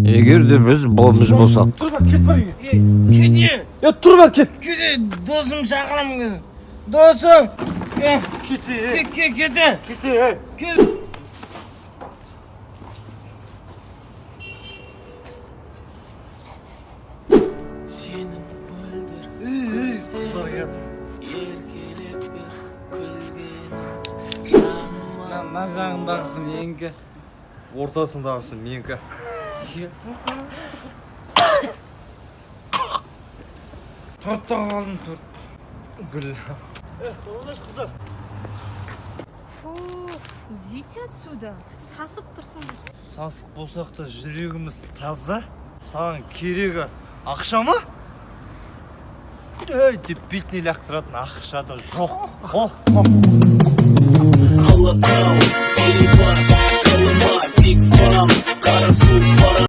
Эгерде биз баламыз болсак. Тур бер, кет бер. Kedi. Ya тур бер, кет. Kedi. Dostum çağıram. Dostum. Keti. Kedi. Keti. Kedi. Kızlar geldi. Lan жағындағысы менікі. Ортасындағысы менікі. Tortta kaldım tort. Гүл. Олжаш қыздар. Фу, идите отсюда. Сасып тұрсыңдар. Сасық болсақ та жүрегіміз таза. Саған керегі ақша ма? Ей, деп бетіне лақтыратын ақша да жоқ. Алатау, телебас, Колымар, Тик Фам, Қарасу,